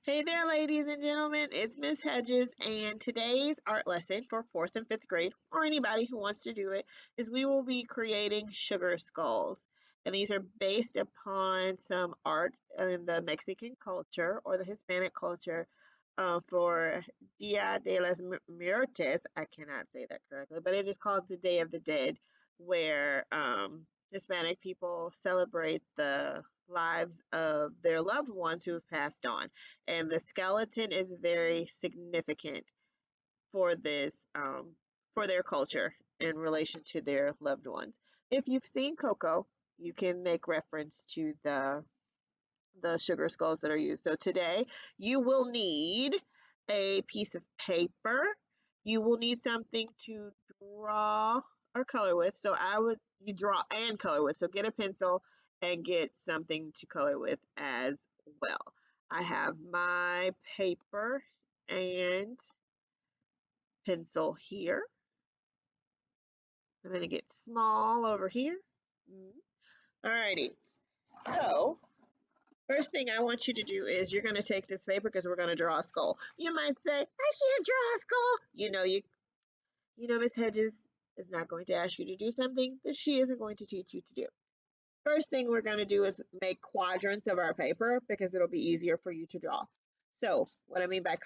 Hey there, ladies and gentlemen. It's Miss Hedges, and today's art lesson for fourth and fifth grade, or anybody who wants to do it, is we will be creating sugar skulls. And these are based upon some art in the Mexican culture or the Hispanic culture for Dia de las Muertes. I cannot say that correctly, but it is called the Day of the Dead, where Hispanic people celebrate the lives of their loved ones who have passed on, and the skeleton is very significant for this for their culture in relation to their loved ones. If you've seen Coco, you can make reference to the sugar skulls that are used. So today you will need a piece of paper. You will need something to draw or color with. So I would you draw and color with. So get a pencil and get something to color with as well. I have my paper and pencil here. I'm going to get small over here. Alrighty. So first thing I want you to do is you're going to take this paper because we're going to draw a skull. You might say, I can't draw a skull. You know, Miss Hedges is not going to ask you to do something that she isn't going to teach you to do. First thing we're going to do is make quadrants of our paper because it'll be easier for you to draw. So what I mean by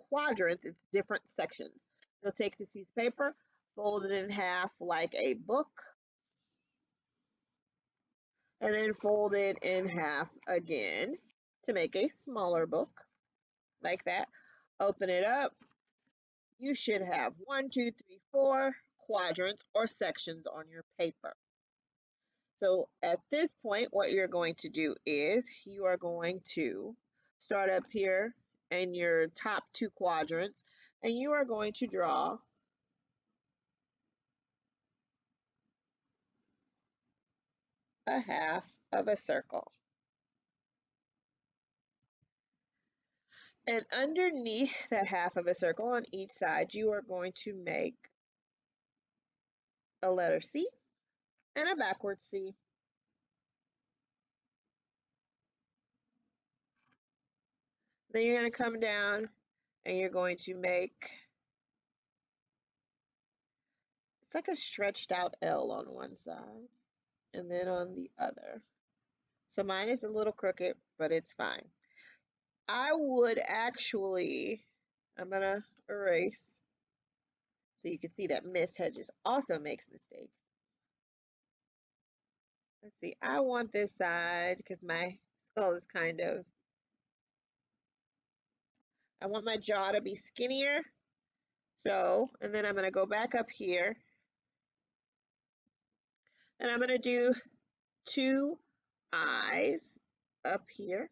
quadrants, it's different sections. You'll take this piece of paper, fold it in half like a book, and then fold it in half again to make a smaller book like that. Open it up. You should have 1, 2, 3, 4 quadrants or sections on your paper. So at this point, what you're going to do is you are going to start up here in your top 2 quadrants, and you are going to draw a half of a circle. And underneath that half of a circle on each side, you are going to make a letter C and a backwards C. Then you're going to come down and you're going to make, it's like a stretched out L on one side and then on the other. So mine is a little crooked, but it's fine. I would actually, I'm going to erase so you can see that Miss Hedges also makes mistakes. Let's see, I want this side because my skull is kind of, I want my jaw to be skinnier. So, and then I'm going to go back up here and I'm going to do 2 eyes up here.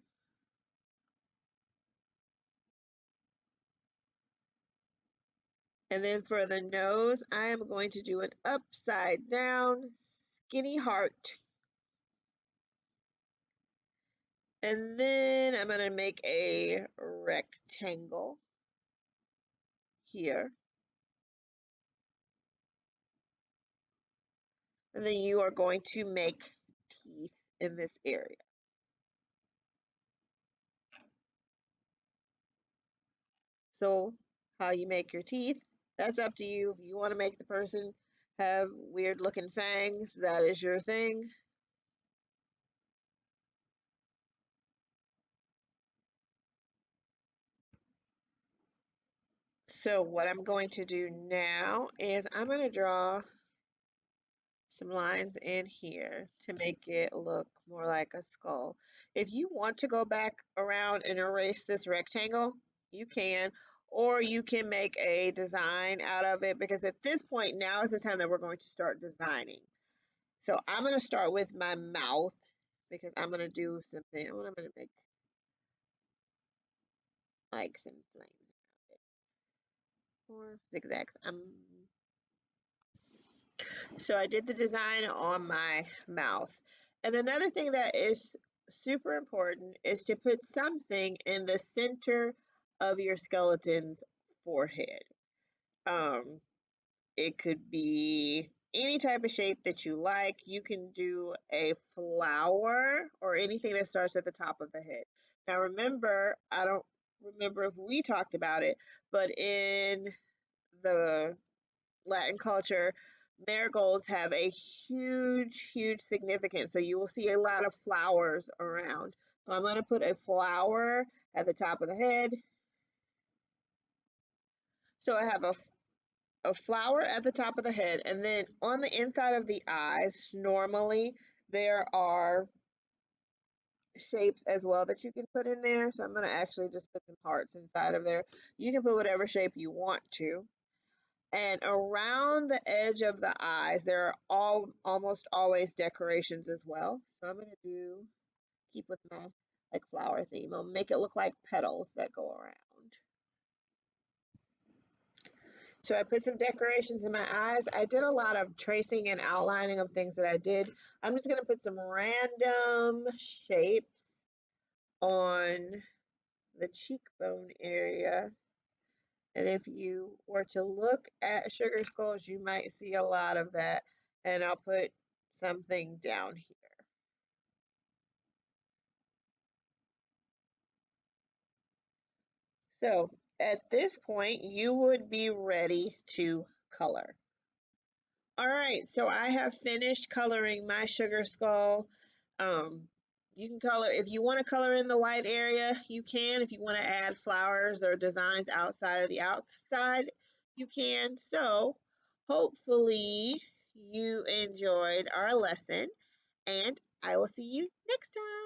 And then for the nose, I am going to do an upside down skinny heart. And then I'm going to make a rectangle here. And then you are going to make teeth in this area. So how you make your teeth, that's up to you. If you want to make the person have weird looking fangs, that is your thing. So what I'm going to do now is I'm going to draw some lines in here to make it look more like a skull. If you want to go back around and erase this rectangle, you can, or you can make a design out of it because at this point now is the time that we're going to start designing. So I'm going to start with my mouth because I'm going to do something. I'm going to make like some flames or zigzags. So I did the design on my mouth. And another thing that is super important is to put something in the center of your skeleton's forehead. Um, it could be any type of shape that you like. You can do a flower or anything that starts at the top of the head. Now remember, I don't remember if we talked about it, but in the Latin culture, marigolds have a huge significance. So you will see a lot of flowers around. So I'm going to put a flower at the top of the head. So I have a flower at the top of the head, and then on the inside of the eyes, normally there are shapes as well that you can put in there. So I'm going to actually just put some hearts inside of there. You can put whatever shape you want to. And around the edge of the eyes, there are almost always decorations as well. So I'm going to keep with my like flower theme. I'll make it look like petals that go around. So I put some decorations in my eyes. I did a lot of tracing and outlining of things that I did. I'm just going to put some random shapes on the cheekbone area. And if you were to look at sugar skulls, you might see a lot of that. And I'll put something down here. So at this point, you would be ready to color. All right, so I have finished coloring my sugar skull. You can color, if you want to color in the white area, you can. If you want to add flowers or designs outside of the outside, you can. So hopefully you enjoyed our lesson, and I will see you next time.